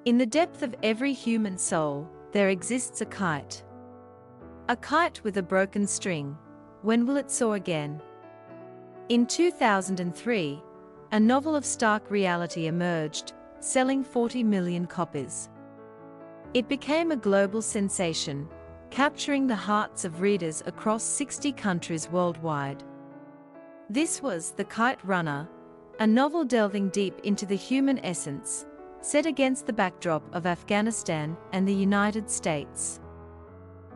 In the depth of every human soul, there exists a kite. A kite with a broken string. When will it soar again? In 2003, a novel of stark reality emerged, selling 40 million copies. It became a global sensation, capturing the hearts of readers across 60 countries worldwide. This was The Kite Runner, a novel delving deep into the human essence, set against the backdrop of Afghanistan and the United States.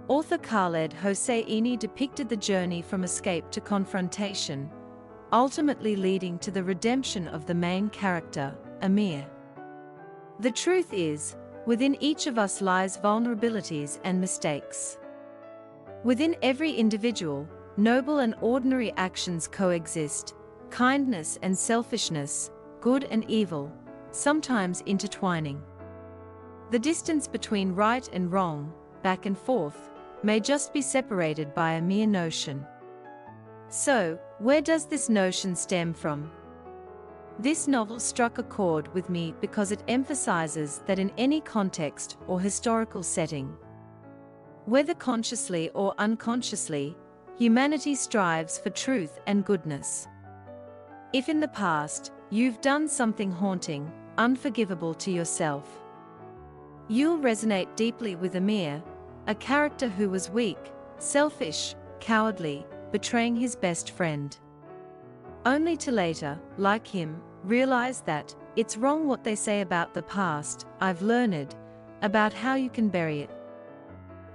Author Khaled Hosseini depicted the journey from escape to confrontation, ultimately leading to the redemption of the main character, Amir. The truth is, within each of us lies vulnerabilities and mistakes. Within every individual, noble and ordinary actions coexist, kindness and selfishness, good and evil, sometimes intertwining. The distance between right and wrong, back and forth, may just be separated by a mere notion. So, where does this notion stem from? This novel struck a chord with me because it emphasizes that in any context or historical setting, whether consciously or unconsciously, humanity strives for truth and goodness. If in the past, you've done something haunting, unforgivable to yourself, you'll resonate deeply with Amir, a character who was weak, selfish, cowardly, betraying his best friend. Only to later, like him, realize that it's wrong what they say about the past. I've learned about how you can bury it,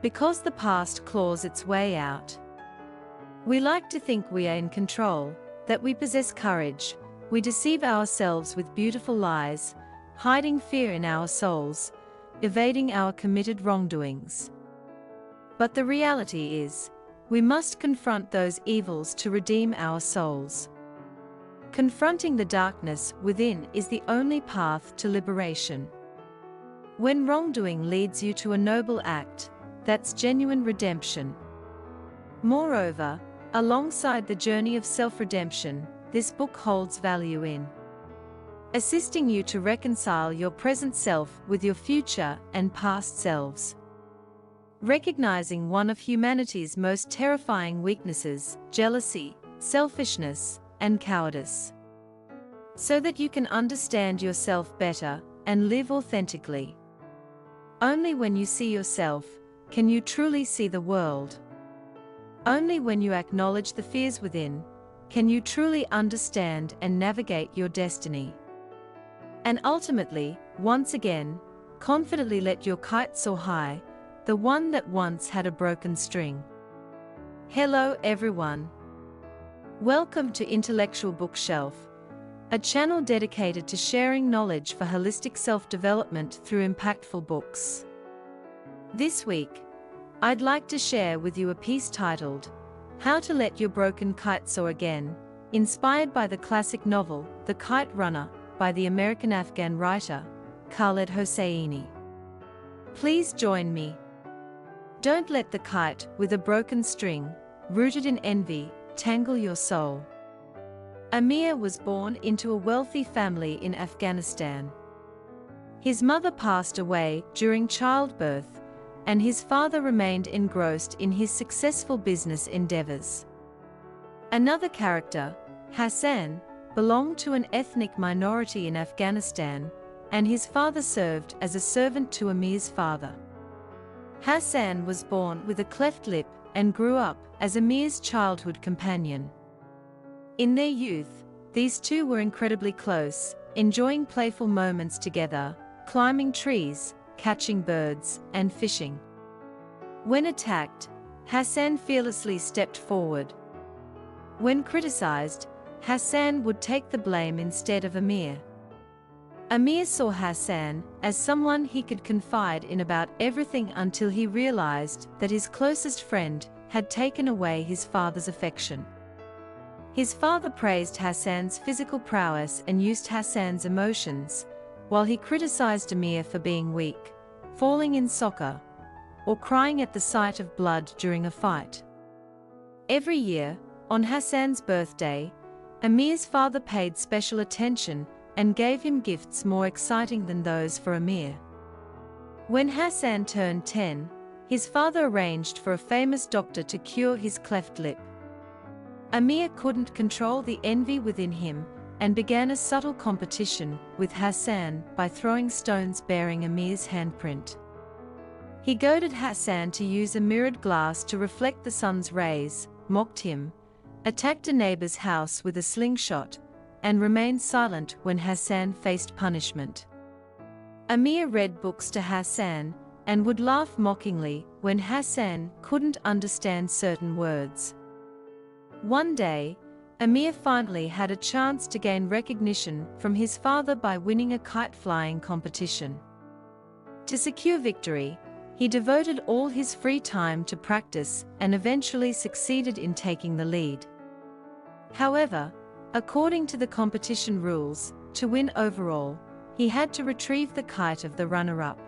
because the past claws its way out. We like to think we are in control, that we possess courage. We deceive ourselves with beautiful lies, hiding fear in our souls, evading our committed wrongdoings. But the reality is, we must confront those evils to redeem our souls. Confronting the darkness within is the only path to liberation. When wrongdoing leads you to a noble act, that's genuine redemption. Moreover, alongside the journey of self-redemption, this book holds value in assisting you to reconcile your present self with your future and past selves. Recognizing one of humanity's most terrifying weaknesses, jealousy, selfishness, and cowardice, so that you can understand yourself better and live authentically. Only when you see yourself, can you truly see the world. Only when you acknowledge the fears within, can you truly understand and navigate your destiny. And ultimately, once again, confidently let your kite soar high, the one that once had a broken string. Hello everyone. Welcome to Intellectual Bookshelf, a channel dedicated to sharing knowledge for holistic self-development through impactful books. This week, I'd like to share with you a piece titled, How to Let Your Broken Kite Soar Again, inspired by the classic novel, The Kite Runner, by the American-Afghan writer, Khaled Hosseini. Please join me. Don't let the kite with a broken string, rooted in envy, tangle your soul. Amir was born into a wealthy family in Afghanistan. His mother passed away during childbirth, and his father remained engrossed in his successful business endeavors. Another character, Hassan, belonged to an ethnic minority in Afghanistan, and his father served as a servant to Amir's father. Hassan was born with a cleft lip and grew up as Amir's childhood companion. In their youth, these two were incredibly close, enjoying playful moments together, climbing trees, catching birds, and fishing. When attacked, Hassan fearlessly stepped forward. When criticized, Hassan would take the blame instead of Amir. Amir saw Hassan as someone he could confide in about everything until he realized that his closest friend had taken away his father's affection. His father praised Hassan's physical prowess and used Hassan's emotions, while he criticized Amir for being weak, falling in soccer, or crying at the sight of blood during a fight. Every year, on Hassan's birthday, Amir's father paid special attention and gave him gifts more exciting than those for Amir. When Hassan turned 10, his father arranged for a famous doctor to cure his cleft lip. Amir couldn't control the envy within him and began a subtle competition with Hassan by throwing stones bearing Amir's handprint. He goaded Hassan to use a mirrored glass to reflect the sun's rays, mocked him, attacked a neighbor's house with a slingshot, and remained silent when Hassan faced punishment. Amir read books to Hassan and would laugh mockingly when Hassan couldn't understand certain words. One day, Amir finally had a chance to gain recognition from his father by winning a kite flying competition. To secure victory, he devoted all his free time to practice and eventually succeeded in taking the lead. However, according to the competition rules, to win overall, he had to retrieve the kite of the runner-up.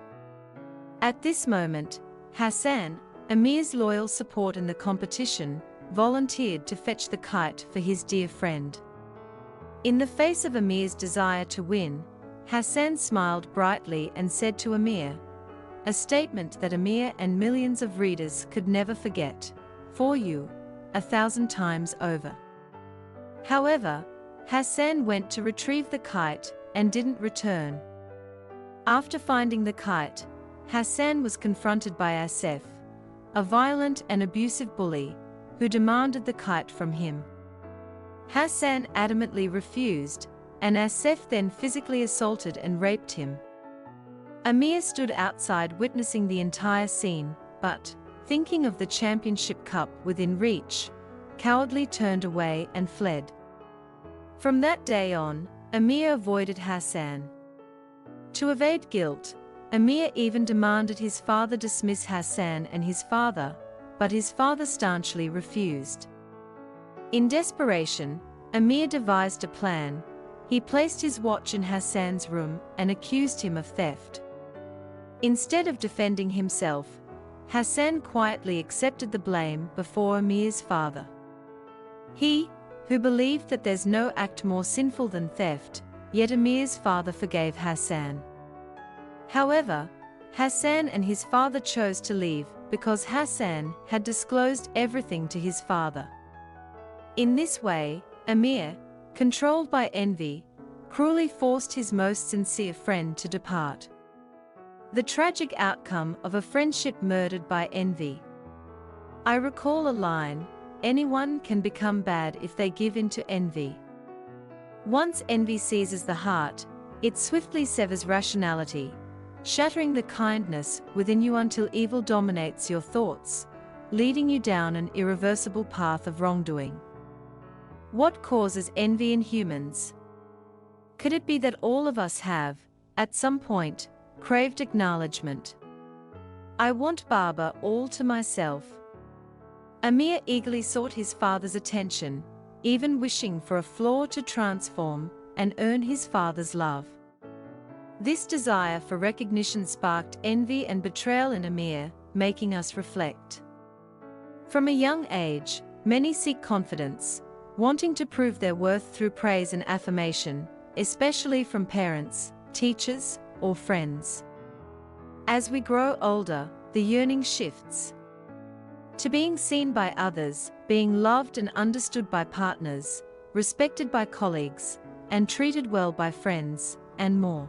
At this moment, Hassan, Amir's loyal support in the competition, volunteered to fetch the kite for his dear friend. In the face of Amir's desire to win, Hassan smiled brightly and said to Amir, a statement that Amir and millions of readers could never forget, "For you, 1,000 times over." However, Hassan went to retrieve the kite and didn't return. After finding the kite, Hassan was confronted by Asif, a violent and abusive bully, who demanded the kite from him. Hassan adamantly refused, and Asif then physically assaulted and raped him. Amir stood outside witnessing the entire scene, but, thinking of the championship cup within reach, cowardly turned away and fled. From that day on, Amir avoided Hassan. To evade guilt, Amir even demanded his father dismiss Hassan and his father, but his father staunchly refused. In desperation, Amir devised a plan. He placed his watch in Hassan's room and accused him of theft. Instead of defending himself, Hassan quietly accepted the blame before Amir's father. He, who believed that there's no act more sinful than theft, yet Amir's father forgave Hassan. However, Hassan and his father chose to leave because Hassan had disclosed everything to his father. In this way, Amir, controlled by envy, cruelly forced his most sincere friend to depart. The tragic outcome of a friendship murdered by envy. I recall a line, "Anyone can become bad if they give in to envy." Once envy seizes the heart, it swiftly severs rationality, shattering the kindness within you until evil dominates your thoughts, leading you down an irreversible path of wrongdoing. What causes envy in humans? Could it be that all of us have, at some point, craved acknowledgement? I want Baba all to myself. Amir eagerly sought his father's attention, even wishing for a flaw to transform and earn his father's love. This desire for recognition sparked envy and betrayal in Amir, making us reflect. From a young age, many seek confidence, wanting to prove their worth through praise and affirmation, especially from parents, teachers, or friends. As we grow older, the yearning shifts to being seen by others, being loved and understood by partners, respected by colleagues, and treated well by friends, and more.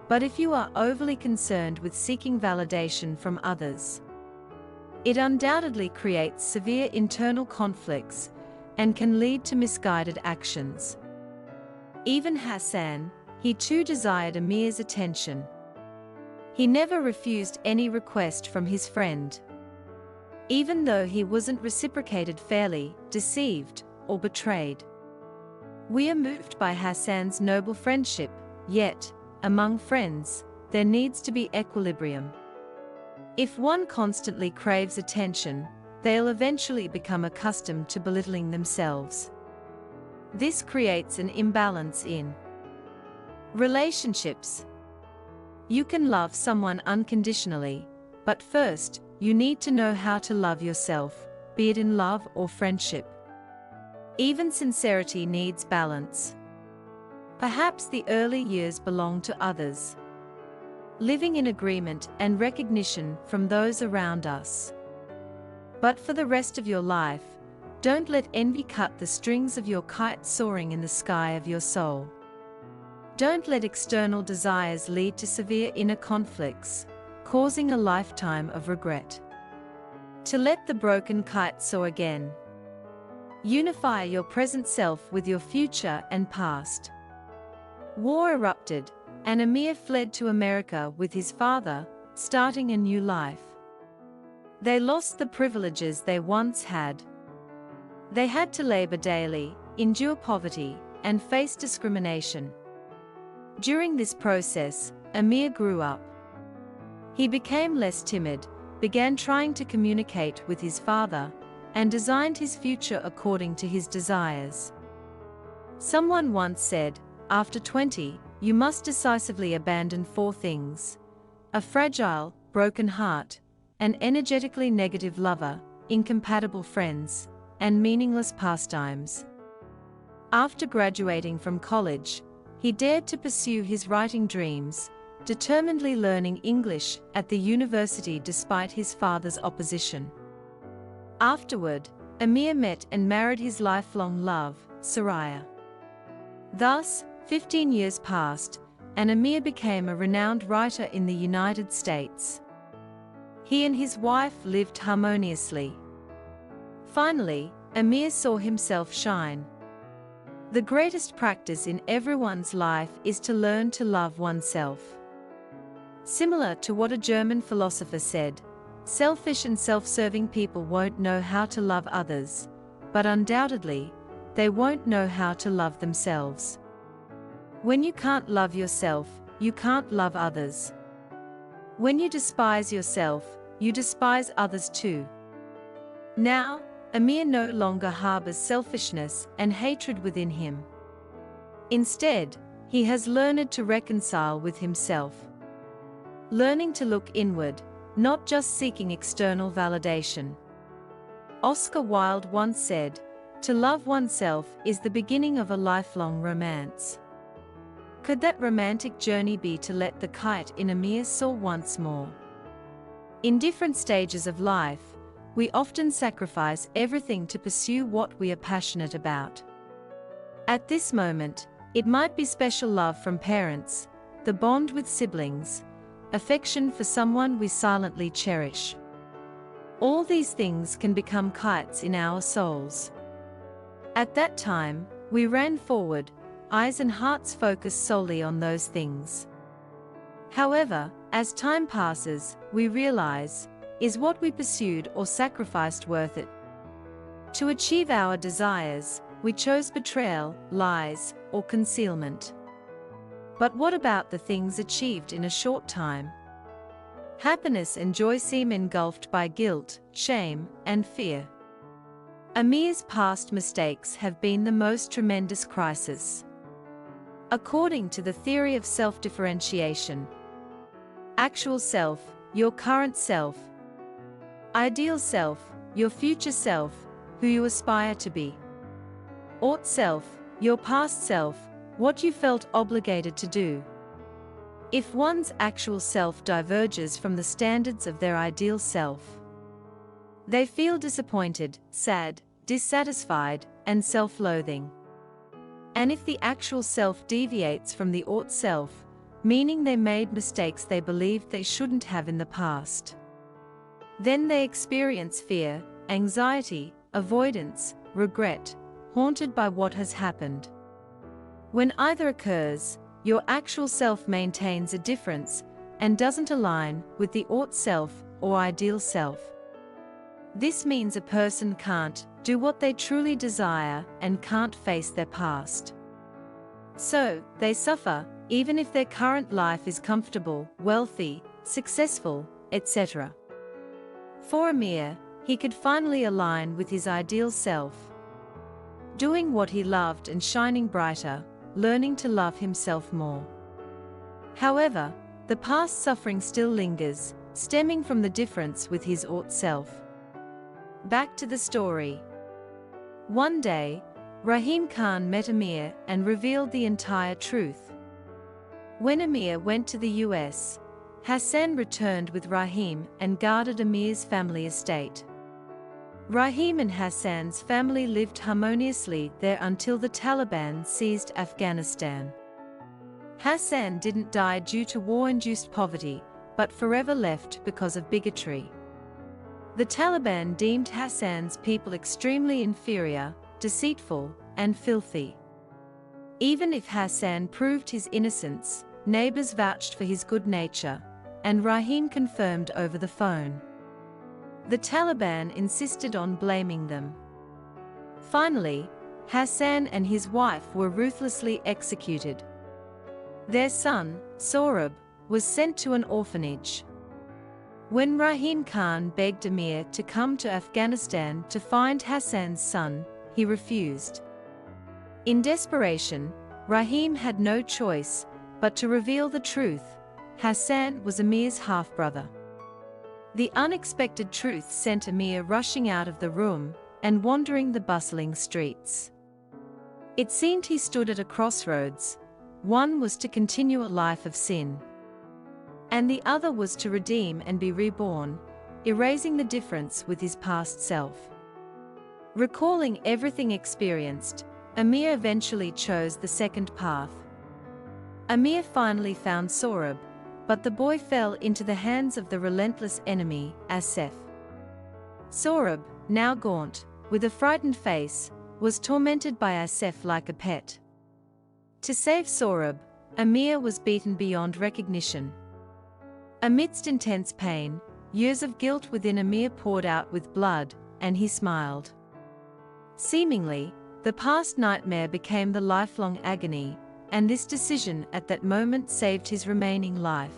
But if you are overly concerned with seeking validation from others, it undoubtedly creates severe internal conflicts and can lead to misguided actions. Even Hassan, he too desired Amir's attention. He never refused any request from his friend. Even though he wasn't reciprocated fairly, deceived, or betrayed. We are moved by Hassan's noble friendship, yet, among friends, there needs to be equilibrium. If one constantly craves attention, they'll eventually become accustomed to belittling themselves. This creates an imbalance in relationships. You can love someone unconditionally, but first, you need to know how to love yourself, be it in love or friendship. Even sincerity needs balance. Perhaps the early years belong to others. living in agreement and recognition from those around us. But for the rest of your life, don't let envy cut the strings of your kite soaring in the sky of your soul. Don't let external desires lead to severe inner conflicts, causing a lifetime of regret. To let the broken kite soar again. Unify your present self with your future and past. War erupted, and Amir fled to America with his father, starting a new life. They lost the privileges they once had. They had to labor daily, endure poverty, and face discrimination. During this process, Amir grew up. He became less timid, began trying to communicate with his father, and designed his future according to his desires. Someone once said, after 20, you must decisively abandon 4 things: a fragile, broken heart, an energetically negative lover, incompatible friends, and meaningless pastimes. After graduating from college, he dared to pursue his writing dreams, determinedly learning English at the university despite his father's opposition. Afterward, Amir met and married his lifelong love, Soraya. Thus, 15 years passed, and Amir became a renowned writer in the United States. He and his wife lived harmoniously. Finally, Amir saw himself shine. The greatest practice in everyone's life is to learn to love oneself. Similar to what a German philosopher said, selfish and self-serving people won't know how to love others, but undoubtedly, they won't know how to love themselves. When you can't love yourself, you can't love others. When you despise yourself, you despise others too. Now, Amir no longer harbors selfishness and hatred within him. Instead, he has learned to reconcile with himself. Learning to look inward, not just seeking external validation. Oscar Wilde once said, "To love oneself is the beginning of a lifelong romance." Could that romantic journey be to let the kite in Amir soar once more? In different stages of life, we often sacrifice everything to pursue what we are passionate about. At this moment, it might be special love from parents, the bond with siblings, affection for someone we silently cherish. All these things can become kites in our souls. At that time, we ran forward, eyes and hearts focused solely on those things. However, as time passes, we realize, is what we pursued or sacrificed worth it? To achieve our desires, we chose betrayal, lies, or concealment. But what about the things achieved in a short time? Happiness and joy seem engulfed by guilt, shame, and fear. Amir's past mistakes have been the most tremendous crisis. According to the theory of self-differentiation, actual self, your current self; ideal self, your future self, who you aspire to be; ought self, your past self, what you felt obligated to do. If one's actual self diverges from the standards of their ideal self, they feel disappointed, sad, dissatisfied, and self-loathing. And if the actual self deviates from the ought self, meaning they made mistakes they believed they shouldn't have in the past, then they experience fear, anxiety, avoidance, regret, haunted by what has happened. When either occurs, your actual self maintains a difference and doesn't align with the ought self or ideal self. This means a person can't do what they truly desire and can't face their past. So, they suffer, even if their current life is comfortable, wealthy, successful, etc. For Amir, he could finally align with his ideal self, doing what he loved and shining brighter, learning to love himself more. However, the past suffering still lingers, stemming from the difference with his ought self. Back to the story. One day, Rahim Khan met Amir and revealed the entire truth. When Amir went to the US, Hassan returned with Rahim and guarded Amir's family estate. Rahim and Hassan's family lived harmoniously there until the Taliban seized Afghanistan. Hassan didn't die due to war-induced poverty, but forever left because of bigotry. The Taliban deemed Hassan's people extremely inferior, deceitful, and filthy. Even if Hassan proved his innocence, neighbors vouched for his good nature, and Rahim confirmed over the phone. The Taliban insisted on blaming them. Finally, Hassan and his wife were ruthlessly executed. Their son, Sohrab, was sent to an orphanage. When Rahim Khan begged Amir to come to Afghanistan to find Hassan's son, he refused. In desperation, Rahim had no choice but to reveal the truth: Hassan was Amir's half-brother. The unexpected truth sent Amir rushing out of the room and wandering the bustling streets. It seemed he stood at a crossroads. One was to continue a life of sin, and the other was to redeem and be reborn, erasing the difference with his past self. Recalling everything experienced, Amir eventually chose the second path. Amir finally found Sohrab, but the boy fell into the hands of the relentless enemy, Asif. Sohrab, now gaunt, with a frightened face, was tormented by Asif like a pet. To save Sohrab, Amir was beaten beyond recognition. Amidst intense pain, years of guilt within Amir poured out with blood, and he smiled. Seemingly, the past nightmare became the lifelong agony, and this decision at that moment saved his remaining life.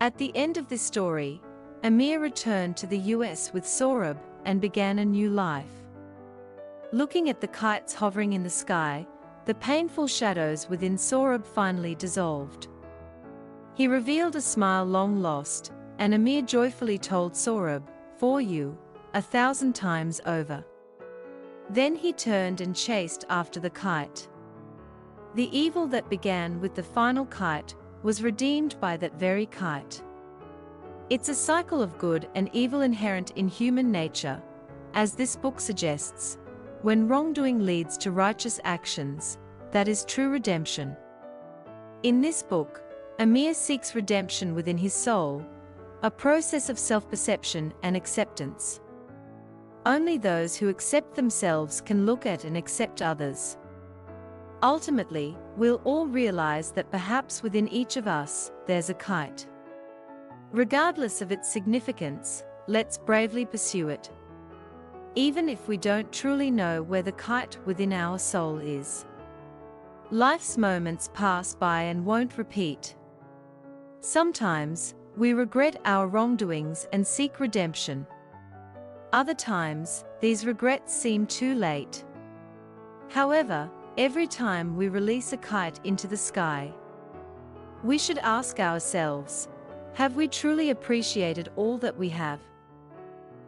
At the end of this story, Amir returned to the US with Sohrab and began a new life. Looking at the kites hovering in the sky, the painful shadows within Sohrab finally dissolved. He revealed a smile long lost, and Amir joyfully told Sohrab, "For you, 1,000 times over." Then he turned and chased after the kite. The evil that began with the final kite was redeemed by that very kite. It's a cycle of good and evil inherent in human nature, as this book suggests. When wrongdoing leads to righteous actions, that is true redemption. In this book, Amir seeks redemption within his soul, a process of self-perception and acceptance. Only those who accept themselves can look at and accept others. Ultimately, we'll all realize that perhaps within each of us, there's a kite. Regardless of its significance, let's bravely pursue it, even if we don't truly know where the kite within our soul is. Life's moments pass by and won't repeat. Sometimes, we regret our wrongdoings and seek redemption. Other times, these regrets seem too late. However, every time we release a kite into the sky, we should ask ourselves, have we truly appreciated all that we have?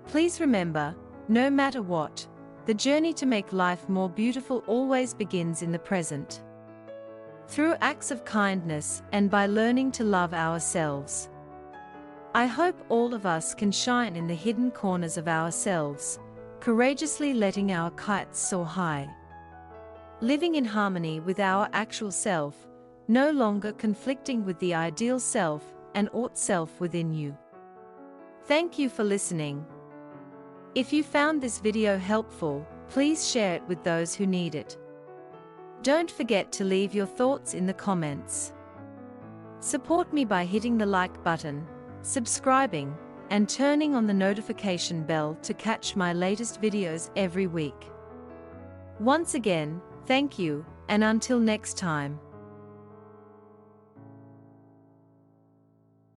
Please remember, no matter what, the journey to make life more beautiful always begins in the present. Through acts of kindness and by learning to love ourselves. I hope all of us can shine in the hidden corners of ourselves, courageously letting our kites soar high. Living in harmony with our actual self, no longer conflicting with the ideal self and ought self within you. Thank you for listening. If you found this video helpful, please share it with those who need it. Don't forget to leave your thoughts in the comments. Support me by hitting the like button, subscribing, and turning on the notification bell to catch my latest videos every week. Once again, thank you, and until next time.